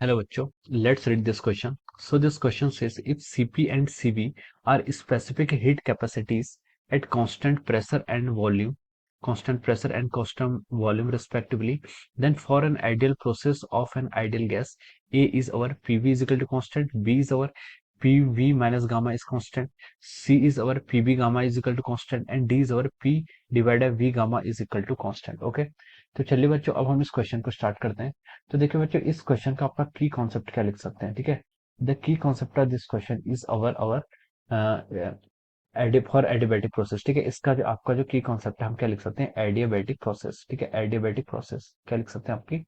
Hello, bachcho. Let's read this question. So this question says if Cp and Cv are specific heat capacities at constant pressure and constant volume respectively, then for an ideal process of an ideal gas, A is our Pv is equal to constant, B is our Pv minus gamma is constant, C is our Pb gamma is equal to constant, and D is our P divided V gamma is equal to constant. Okay, तो चलिए बच्चों अब हम इस question को start करते हैं। तो देखिए बच्चों इस क्वेश्चन का आपका की कॉन्सेप्ट क्या लिख सकते हैं, ठीक है। The key concept of this question is our our for adiabatic process, ठीक है। इसका जो आपका जो की कॉन्सेप्ट है हम क्या लिख सकते हैं, एडियाबैटिक प्रोसेस, ठीक है। एडियाबैटिक प्रोसेस क्या लिख सकते हैं आपकी,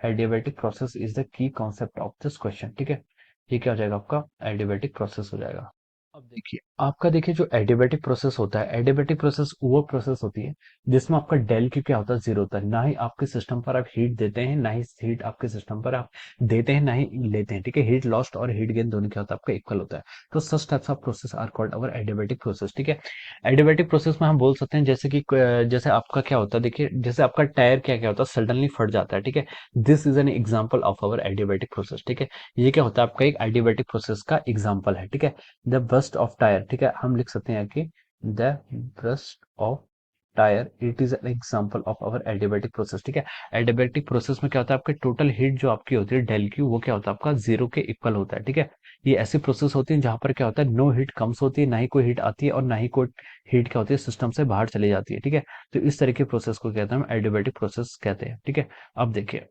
adiabatic process is the key concept of this question, ठीक है। ये क्या हो जाएगा आपका एडियाबैटिक प्रोसेस हो जाएगा। अब देखिए आपका देखिए जो एडियाबैटिक प्रोसेस होता है, एडियाबैटिक प्रोसेस वो प्रोसेस होती है जिसमें आपका डेल क्यू क्या होता है, जीरो होता है। ना ही आपके सिस्टम पर आप हीट देते हैं, ना ही हीट आपके सिस्टम पर आप देते हैं, ना ही लेते हैं, ठीक है। हीट लॉस्ट और हीट गेन दोनों क्या होता है आपका इक्वल होता है। तो such types of process are called our adiabatic process, ठीक है। एडियाबैटिक प्रोसेस में हम बोल सकते हैं जैसे कि जैसे आपका क्या होता है, देखिए जैसे आपका टायर क्या क्या होता है, सडनली फट जाता है, ठीक है। This is an example of our adiabatic process, ठीक है। ये क्या होता है आपका एक एडियाबैटिक प्रोसेस का एग्जाम्पल है, ठीक है। द बस्ट ऑफ टायर, ठीक है, हम लिख सकते हैं कि the burst of tyre it is an example of our adiabatic process, ठीक है। एडियाबैटिक प्रोसेस में क्या होता है आपके टोटल हीट जो आपकी होती है डेल क्यू, वो क्या होता है आपका जीरो के इक्वल होता है, ठीक है। ये ऐसी प्रोसेस होती है जहां पर क्या होता है नो हीट कम्स होती है, ना ही कोई हीट आती है और ना ही कोई हीट क्या होती है सिस्टम से बाहर चली जाती है, ठीक है। तो इस तरह की प्रोसेस को कहते हैं हम एडियाबैटिक प्रोसेस कहते हैं, ठीक है। अब देखिए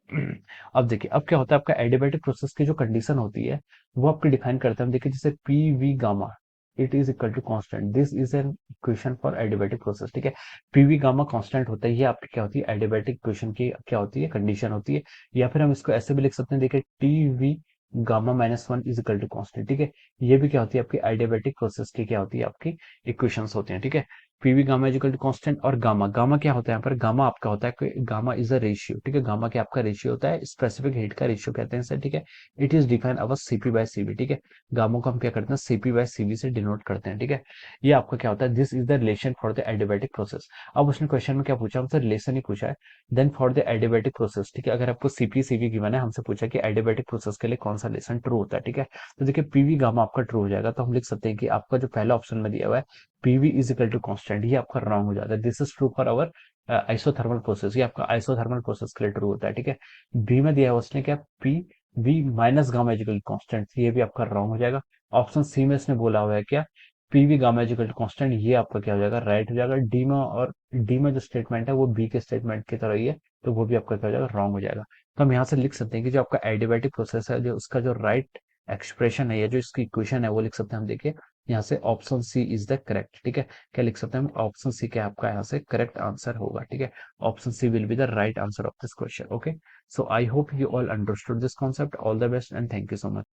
अब क्या होता है आपका एडियाबैटिक प्रोसेस की जो कंडीशन होती है वो आपकी डिफाइन करते हैं। हम देखिए जैसे P V gamma it is equal to constant, this is an equation for adiabatic process, ठीक है। पीवी गामा कांस्टेंट होता है, ये आपकी क्या होती है एडियाबैटिक इक्वेशन की क्या होती है कंडीशन होती है। या फिर हम इसको ऐसे भी लिख सकते हैं, देखिए T V gamma minus one is equal to constant, ठीक है। ये भी क्या होती है आपकी एडियाबैटिक प्रोसेस की क्या होती है आपकी इक्वेशंस होती हैं, ठीक है। PV gamma is equal to constant और गामा गामा क्या होता है यहाँ पर, गामा आपका होता है कि गामा इज अ रेशियो, ठीक है। गामा क्या आपका रेशियो होता है, स्पेसिफिक हीट का रेशियो कहते हैं इसे, ठीक है। It is define our CP by CV, ठीक है। गामा को हम क्या करते हैं सीपी बाय सीवी से डिनोट करते हैं, ठीक है। ये आपका क्या होता है, this is the relation for the adiabatic process. अब उसने क्वेश्चन में क्या पूछा हमसे, रिलेशन ही पूछा है। Then for the adiabatic process, ठीक है, अगर आपको सीपी सीवी गिवन है, हमसे पूछा कि एडियाबैटिक प्रोसेस के लिए कौन सा रिलेशन ट्रू होता है, ठीक है। तो देखिए पीवी गामा आपका ट्रू हो जाएगा, तो हम लिख सकते हैं कि आपका जो पहला ऑप्शन में दिया हुआ है PV is equal to constant, ये आपका रॉन्ग हो जाता है। This is true for our isothermal process, ये आपका आइसोथर्मल प्रोसेस के लिए ट्रू होता है, ठीक है। बी में दिया है उसने क्या, P V minus gamma is equal constant, ये भी आपका रॉन्ग हो जाएगा। ऑप्शन सी में इसने बोला हुआ है क्या, पीवी गामा इजिकल कांस्टेंट, ये आपका क्या हो जाएगा राइट हो जाएगा। डी में और डी में जो स्टेटमेंट है वो बी के स्टेटमेंट की तरह ही है, तो वो भी आपका क्या हो जाएगा रॉन्ग हो जाएगा। तो हम यहाँ से लिख सकते हैं कि जो आपका एडियाबैटिक प्रोसेस है, जो उसका जो राइट एक्सप्रेशन है या जो इसकी इक्वेशन है वो लिख सकते हैं हम, देखिए यहाँ से option C is the correct, ठीक है। क्या लिख सकते हैं हम, ऑप्शन सी क्या आपका यहाँ से करेक्ट आंसर होगा, ठीक है। Option C will be the right answer of this question, okay. So I hope you all understood this concept. All the best and thank you so much.